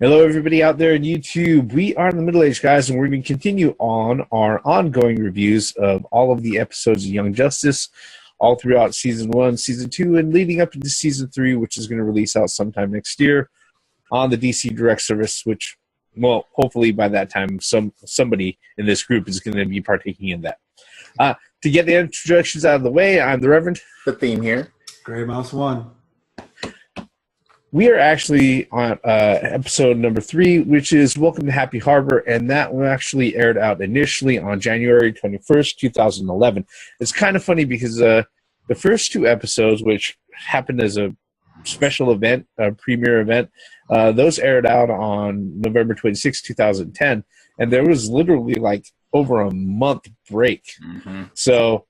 Hello, everybody out there on YouTube. We are the Middle Age Guys, and we're going to continue on our ongoing reviews of all of the episodes of Young Justice, all throughout Season 1, Season 2, and leading up into Season 3, which is going to release out sometime next year on the DC Direct Service, which, well, hopefully by that time, somebody in this group is going to be partaking in that. To get the introductions out of the way, I'm the Reverend. The Theme here. Gray Mouse 1. We are actually on episode number 3, which is Welcome to Happy Harbor, and that one actually aired out initially on January 21st, 2011. It's kind of funny because the first 2 episodes, which happened as a special event, a premiere event, those aired out on November 26, 2010, and there was literally like over a month break. Mm-hmm. So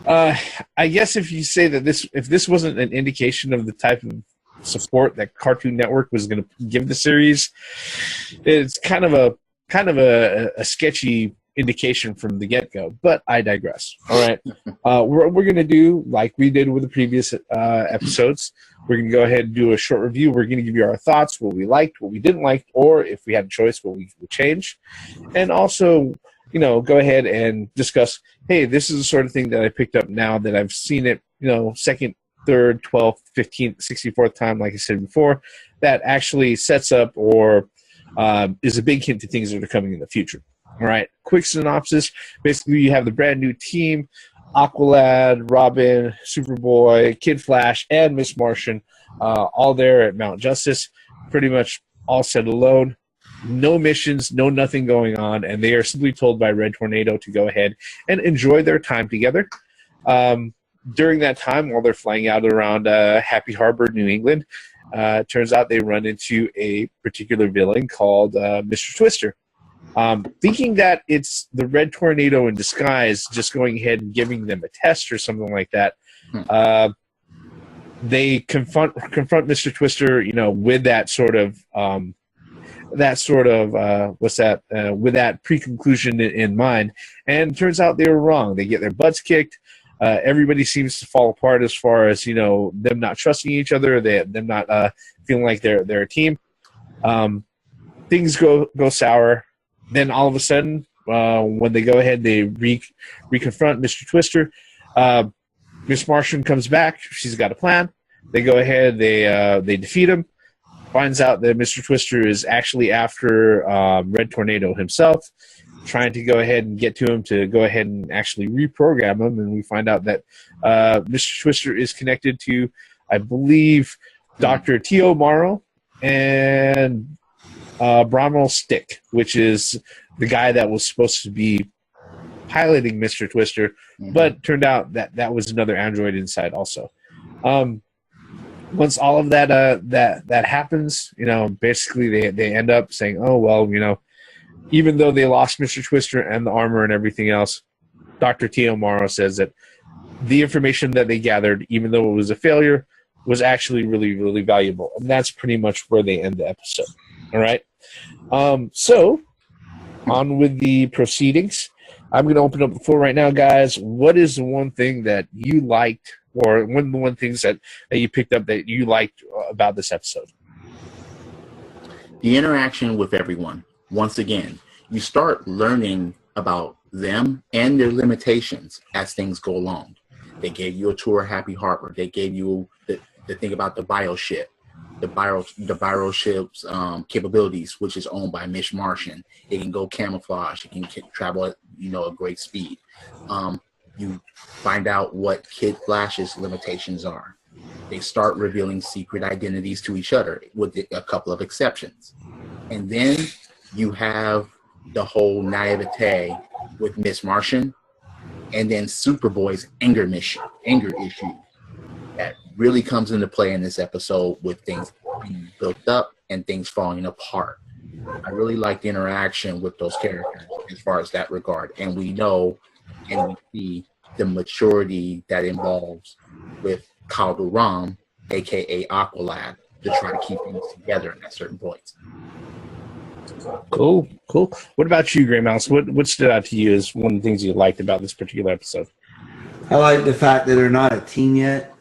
I guess if you say that if this wasn't an indication of the type of support that Cartoon Network was going to give the series, it's kind of a sketchy indication from the get-go, but I digress. All right. What we're going to do, like we did with the previous episodes, we're going to go ahead and do a short review. We're going to give you our thoughts, what we liked, what we didn't like, or if we had a choice, what we would change. And also, go ahead and discuss, hey, this is the sort of thing that I picked up now that I've seen it, second, third, 12th, 15th, 64th time, like I said before, that actually sets up or is a big hint to things that are coming in the future. All right, quick synopsis. Basically, you have the brand new team, Aqualad, Robin, Superboy, Kid Flash, and Miss Martian, all there at Mount Justice, pretty much all set alone. No missions, no nothing going on, and they are simply told by Red Tornado to go ahead and enjoy their time together. During that time, while they're flying out around Happy Harbor, New England, turns out they run into a particular villain called Mr. Twister. Thinking that it's the Red Tornado in disguise, just going ahead and giving them a test or something like that, they confront Mr. Twister, with that sort of with that pre-conclusion in mind, and it turns out they were wrong. They get their butts kicked. Everybody seems to fall apart as far as them not trusting each other, them not feeling like they're a team. Things go sour. Then all of a sudden, when they go ahead, they reconfront Mr. Twister. Miss Martian comes back. She's got a plan. They go ahead. They defeat him. Finds out that Mr. Twister is actually after Red Tornado himself, trying to go ahead and get to him to go ahead and actually reprogram him. And we find out that Mr. Twister is connected to, I believe, Dr. Tio Morrow and Bronwyn Stick, which is the guy that was supposed to be piloting Mr. Twister, but turned out that was another android inside also. Once all of that happens, basically they end up saying, oh, well, even though they lost Mr. Twister and the armor and everything else, Dr. Tio Morrow says that the information that they gathered, even though it was a failure, was actually really, really valuable. And that's pretty much where they end the episode. All right? So, on with the proceedings. I'm going to open up the floor right now, guys. What is the one thing that you liked, or one of the one things that you picked up that you liked about this episode? The interaction with everyone. Once again, you start learning about them and their limitations as things go along. They gave you a tour of Happy Harbor. They gave you the thing about the bioship, the bioship's capabilities, which is owned by Miss Martian. It can go camouflage. It can travel at a great speed. You find out what Kid Flash's limitations are. They start revealing secret identities to each other, with a couple of exceptions. And then you have the whole naivete with Miss Martian, and then Superboy's anger issue that really comes into play in this episode, with things being built up and things falling apart. I really like the interaction with those characters as far as that regard, and we know and we see the maturity that involves with Calderon, aka Aqualad, to try to keep things together at certain points. Cool. What about you, Gray Mouse? What stood out to you as one of the things you liked about this particular episode? I like the fact that they're not a team yet.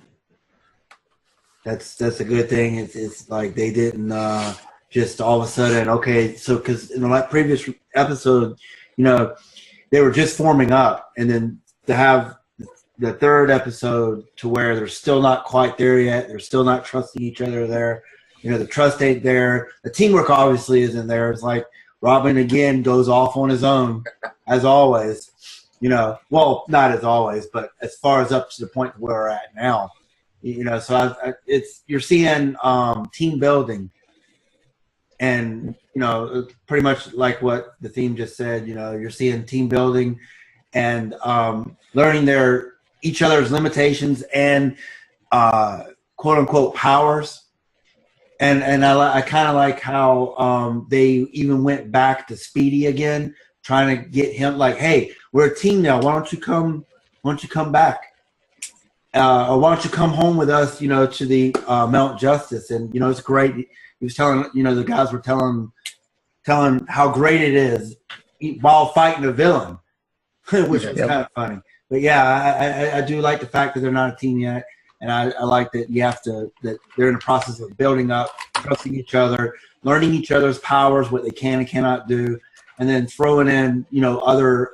That's a good thing. It's like they didn't just all of a sudden, okay, so because in the previous episode, you know, they were just forming up, and then to have the third episode to where they're still not quite there yet, they're still not trusting each other there. You know, the trust ain't there. The teamwork obviously isn't there. It's like Robin again goes off on his own, as always. You know, well, not as always, but as far as up to the point where we're at now. You know, so you're seeing team building, and you know, pretty much like what the theme just said. You know, you're seeing team building and learning each other's limitations and quote unquote powers. And I kind of like how they even went back to Speedy again, trying to get him like, hey, we're a team now. Why don't you come back? Or why don't you come home with us, you know, to the Mount Justice? And, you know, it's great. He was telling, you know, the guys were telling how great it is while fighting a villain, which was kind of funny. But, yeah, I do like the fact that they're not a team yet. And I like that that they're in the process of building up, trusting each other, learning each other's powers, what they can and cannot do, and then throwing in, you know, other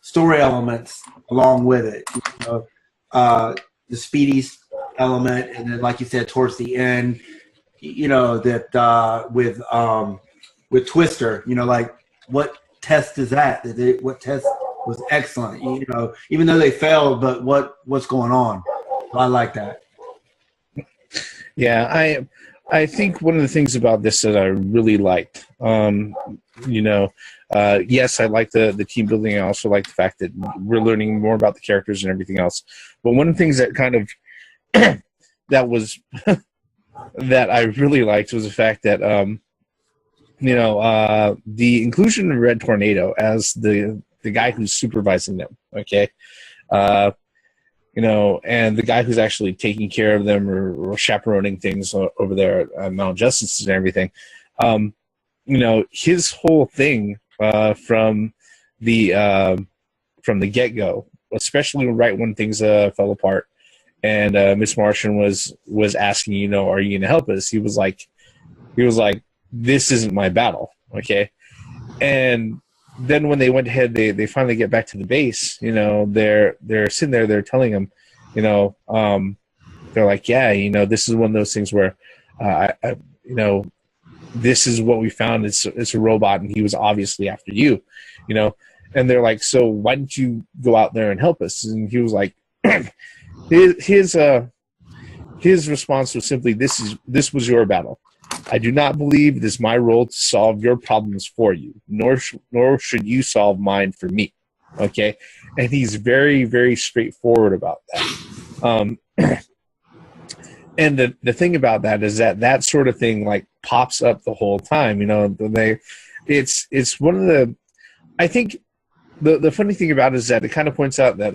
story elements along with it. You know, the Speedy element, and then, like you said, towards the end, you know, that with Twister, you know, like what test is that? What test was excellent? You know, even though they failed, but what's going on? I like that. Yeah, I think one of the things about this that I really liked, you know, yes, I like the team building. I also like the fact that we're learning more about the characters and everything else. But one of the things that kind of that was that I really liked was the fact that you know, the inclusion of Red Tornado as the guy who's supervising them. Okay. You know, and the guy who's actually taking care of them or chaperoning things over there at Mount Justice and everything, you know, his whole thing from the get-go, especially right when things fell apart, and Miss Martian was asking, you know, are you going to help us? He was like, this isn't my battle, okay? And then when they went ahead, they finally get back to the base. You know, they're sitting there. They're telling him, you know, they're like, yeah, you know, this is one of those things where, you know, this is what we found. It's a robot, and he was obviously after you, you know. And they're like, so why didn't you go out there and help us? And he was like, his response was simply, this was your battle. I do not believe it is my role to solve your problems for you, nor should you solve mine for me. Okay? And he's very, very straightforward about that. And the thing about that is that sort of thing like pops up the whole time. You know, it's one of the, I think the funny thing about it is that it kind of points out that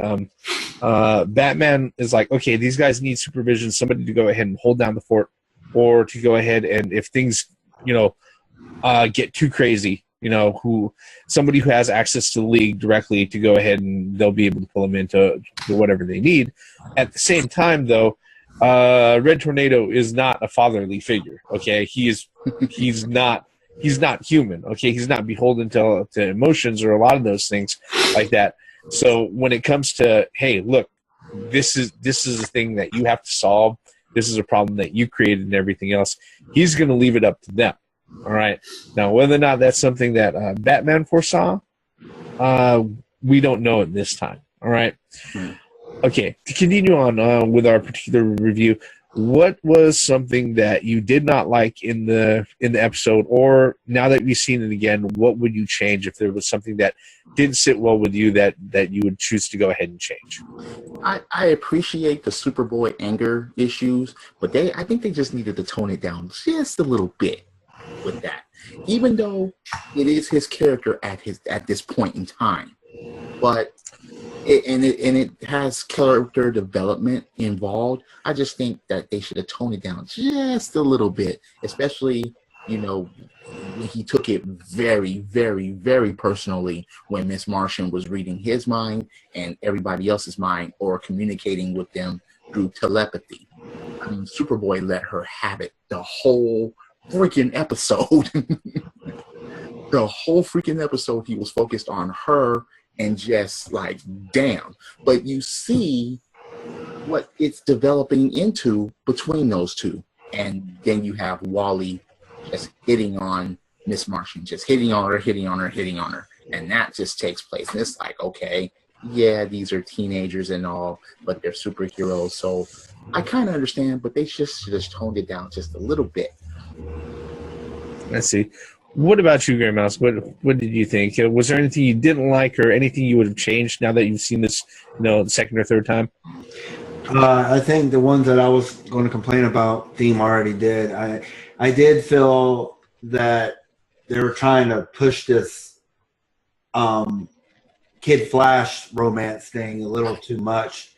Batman is like, okay, these guys need supervision, somebody to go ahead and hold down the fort, or to go ahead and if things, you know, get too crazy, you know, somebody who has access to the league directly to go ahead and they'll be able to pull them into whatever they need. At the same time, though, Red Tornado is not a fatherly figure. Okay, he's not human. Okay, he's not beholden to emotions or a lot of those things like that. So when it comes to, hey, look, this is a thing that you have to solve. This is a problem that you created and everything else. He's going to leave it up to them. All right. Now, whether or not that's something that Batman foresaw, we don't know at this time. All right. Okay. To continue on with our particular review, what was something that you did not like in the episode, or now that you've seen it again, what would you change if there was something that didn't sit well with you that you would choose to go ahead and change? I appreciate the Superboy anger issues, but I think they just needed to tone it down just a little bit with that. Even though it is his character at this point in time, but it has character development involved. I just think that they should have toned it down just a little bit, especially, you know, when he took it very, very, very personally when Miss Martian was reading his mind and everybody else's mind, or communicating with them through telepathy. I mean, Superboy let her have it the whole freaking episode. The whole freaking episode, he was focused on her and just like, damn. But you see what it's developing into between those two. And then you have Wally just hitting on Miss Martian, just hitting on her. And that just takes place. And it's like, okay, yeah, these are teenagers and all, but they're superheroes. So I kind of understand, but they just toned it down just a little bit. Let's see. What about you, Gray Mouse? What did you think? Was there anything you didn't like or anything you would have changed now that you've seen this, the second or third time? I think the ones that I was going to complain about, Theme already did. I did feel that they were trying to push this Kid Flash romance thing a little too much.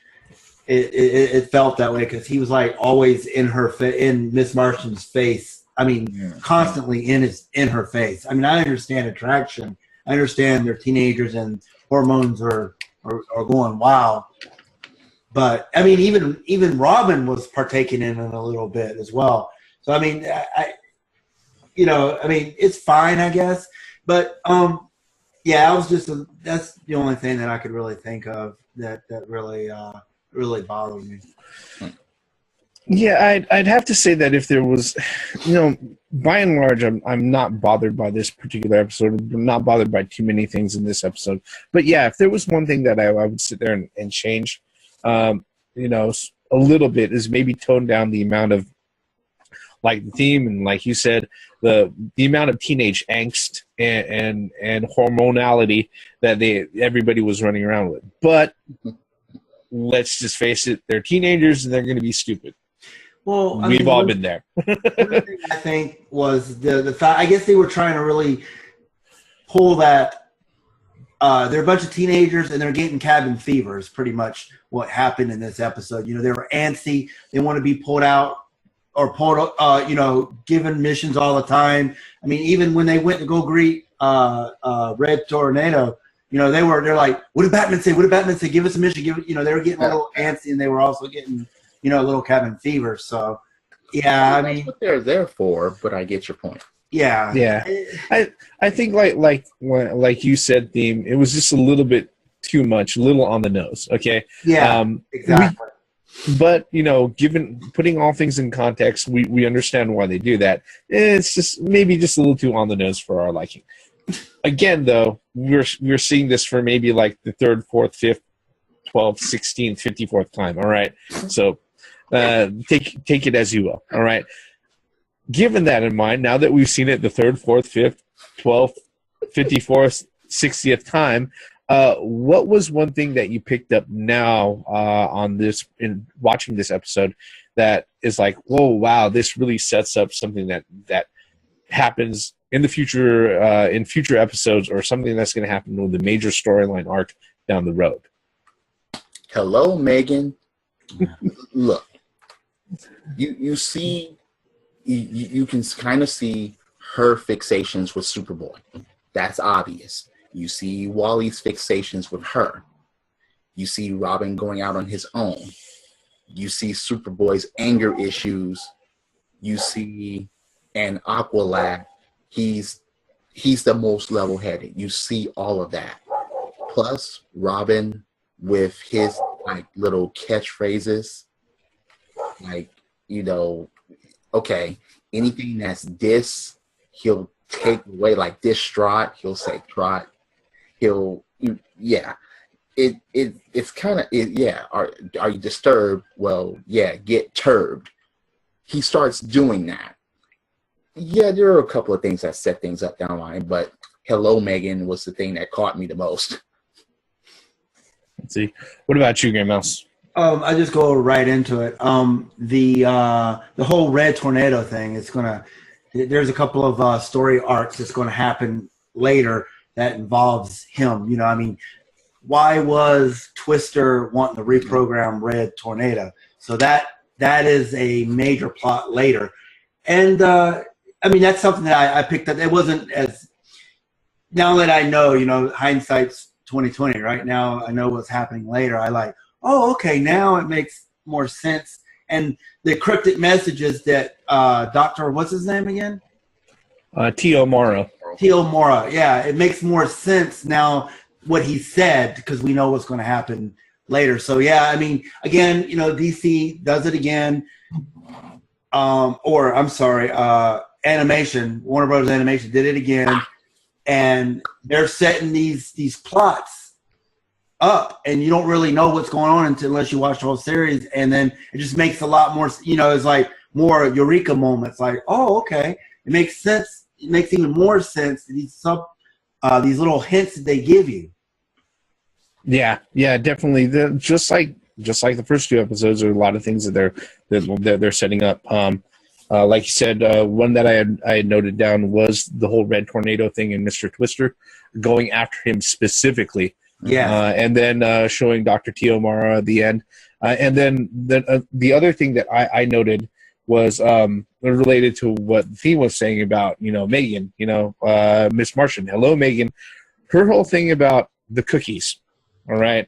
It felt that way because he was like always in Miss Martian's face. I mean, constantly in her face. I mean, I understand attraction. I understand they're teenagers and hormones are going wild. But I mean, even Robin was partaking in it a little bit as well. So I mean, it's fine, I guess. But yeah, that's the only thing that I could really think of that really bothered me. Yeah, I'd have to say that if there was, by and large, I'm not bothered by this particular episode. I'm not bothered by too many things in this episode. But yeah, if there was one thing that I would sit there and change, a little bit, is maybe tone down the amount of, like the theme and like you said, the amount of teenage angst and hormonality that everybody was running around with. But let's just face it, they're teenagers and they're going to be stupid. Well, we've all been there. One thing I think was the fact. I guess they were trying to really pull that. They're a bunch of teenagers and they're getting cabin fever. Is pretty much what happened in this episode. They were antsy. They want to be pulled out or given missions all the time. I mean, even when they went to go greet Red Tornado, they're like, what did Batman say? What did Batman say? Give us a mission. They were getting a little antsy and they were also getting, a little cabin fever. So, yeah, I mean, that's what they're there for, but I get your point. Yeah. Yeah. I think like you said, Theme, it was just a little bit too much, a little on the nose. Okay. Yeah. Exactly. But, given putting all things in context, we understand why they do that. It's just maybe just a little too on the nose for our liking. Again, though, we're seeing this for maybe like the 3rd, 4th, 5th, 12th, 16th, 54th time. All right. So take it as you will. All right. Given that in mind, now that we've seen it the 3rd, 4th, 5th, 12th, 54th, 60th time, what was one thing that you picked up now in watching this episode that is like, whoa, wow, this really sets up something that happens in the future, in future episodes, or something that's going to happen with the major storyline arc down the road? Hello, Megan. Look, you see, you can kind of see her fixations with Superboy. That's obvious. You see Wally's fixations with her. You see Robin going out on his own. You see Superboy's anger issues. You see, and Aqualad, he's the most level-headed. You see all of that. Plus, Robin with his little catchphrases, okay, anything that's diss, he'll take away, like distraught, he'll say trot. It's kind of, yeah. Are you disturbed? Well, yeah, get turbed. He starts doing that. Yeah, there are a couple of things that set things up down the line, but Hello, Megan was the thing that caught me the most. Let's see. What about you, Gray Mouse? I just go right into it. The whole Red Tornado thing, there's a couple of story arcs that's going to happen later that involves him. Why was Twister wanting to reprogram Red Tornado? So that is a major plot later. And, that's something that I picked up. It wasn't as, now that I know, hindsight's 2020, right? Now I know what's happening later. I like, oh, okay, now it makes more sense and the cryptic messages that Dr. What's his name again? Tio Mara. Tio Mora. Yeah, it makes more sense now what he said because we know what's going to happen later. So yeah, I mean, again, DC does it again. Or I'm sorry, Animation, Warner Brothers Animation did it again, and they're setting these plots up, and you don't really know what's going on unless you watch the whole series, and then it just makes a lot more. It's like more eureka moments. Like, oh, okay, it makes sense. It makes even more sense these little hints that they give you. Yeah, definitely. Just like the first two episodes, there are a lot of things that they're setting up. Like you said, one that I had noted down was the whole Red Tornado thing and Mr. Twister going after him specifically. Yeah, and then showing Dr. Tio Mara at the end, and then the other thing that I noted was related to what the theme was saying about Megan, Miss Martian. Hello, Megan. Her whole thing about the cookies. All right.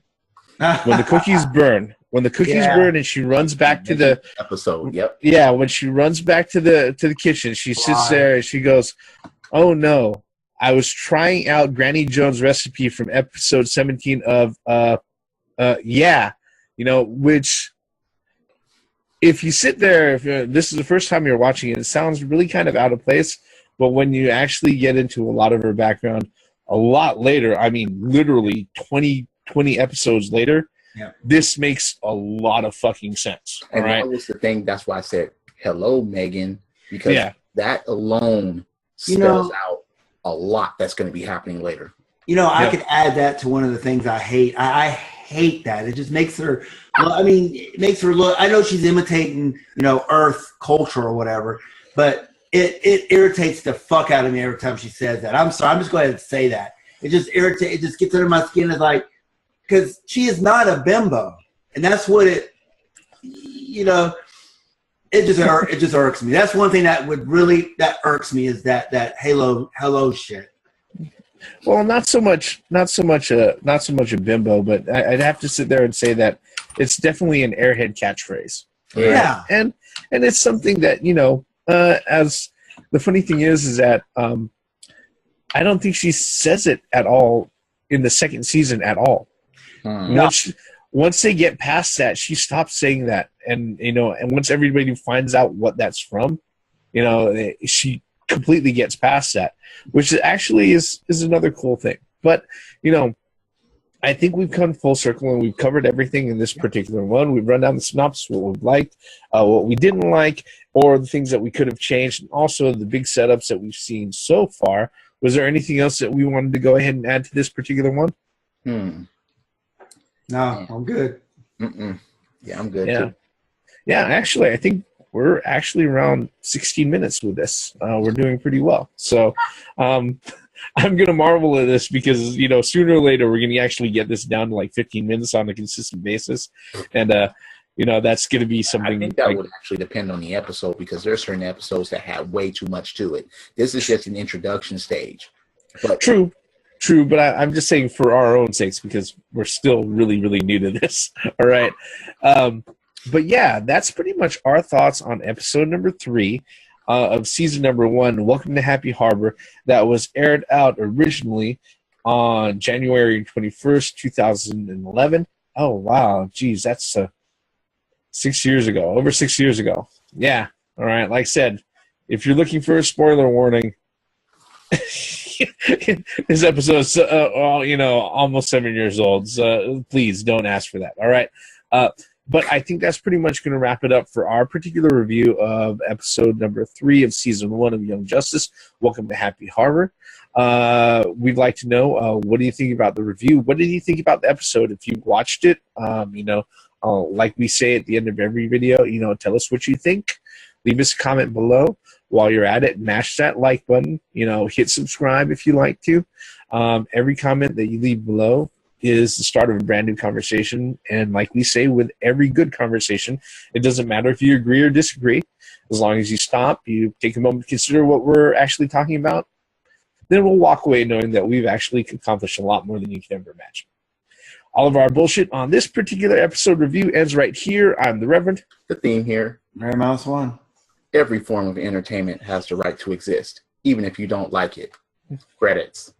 When the cookies burn, burn, and she runs back to the episode. Yep. Yeah, when she runs back to the kitchen, she sits there and she goes, "Oh no, I was trying out Granny Jones' recipe from episode 17 of which if you sit there, if this is the first time you're watching it, it sounds really kind of out of place. But when you actually get into a lot of her background, a lot later, I mean, literally 20 episodes later, this makes a lot of fucking sense. And right? that was the thing. That's why I said, hello, Megan, because that alone spells out a lot that's going to be happening later. I could add that to one of the things I hate. I hate that. It just makes her, it makes her look, I know she's imitating, Earth culture or whatever, but it irritates the fuck out of me every time she says that. I'm sorry. I'm just going to say that. It just irritates, it just gets under my skin. It's like, because she is not a bimbo. And that's what it just irks me. That's one thing that irks me is that hello shit. Well, not so much a bimbo, but I'd have to sit there and say that it's definitely an airhead catchphrase. Yeah, and it's something that as the funny thing is that I don't think she says it at all in the second season at all. Once they get past that, she stops saying that, and and once everybody finds out what that's from, she completely gets past that, which actually is another cool thing. But I think we've come full circle and we've covered everything in this particular one. We've run down the synopsis, what we liked, what we didn't like, or the things that we could have changed, and also the big setups that we've seen so far. Was there anything else that we wanted to go ahead and add to this particular one? No, I'm good. Yeah, I'm good too. Yeah, actually, I think we're actually around 16 minutes with this. We're doing pretty well. So I'm going to marvel at this because, sooner or later we're going to actually get this down to like 15 minutes on a consistent basis. And, that's going to be something. I think that would actually depend on the episode because there are certain episodes that have way too much to it. This is just an introduction stage. But True, but I'm just saying for our own sakes because we're still really, really new to this. All right. But yeah, that's pretty much our thoughts on episode number 3 of season number 1, Welcome to Happy Harbor, that was aired out originally on January 21st, 2011. Oh, wow. Geez, that's 6 years ago, over 6 years ago. Yeah. All right. Like I said, if you're looking for a spoiler warning, this episode is, almost 7 years old. So please don't ask for that. All right. But I think that's pretty much going to wrap it up for our particular review of episode number 3 of season 1 of Young Justice. Welcome to Happy Harbor. We'd like to know, what do you think about the review? What did you think about the episode? If you watched it, like we say at the end of every video, tell us what you think. Leave us a comment below. While you're at it, mash that like button. Hit subscribe if you like to. Every comment that you leave below is the start of a brand new conversation. And like we say with every good conversation, it doesn't matter if you agree or disagree. As long as you stop, you take a moment to consider what we're actually talking about, then we'll walk away knowing that we've actually accomplished a lot more than you can ever imagine. All of our bullshit on this particular episode review ends right here. I'm the Reverend. The theme here: Mary Mouse 1. every form of entertainment has the right to exist, even if you don't like it. Credits.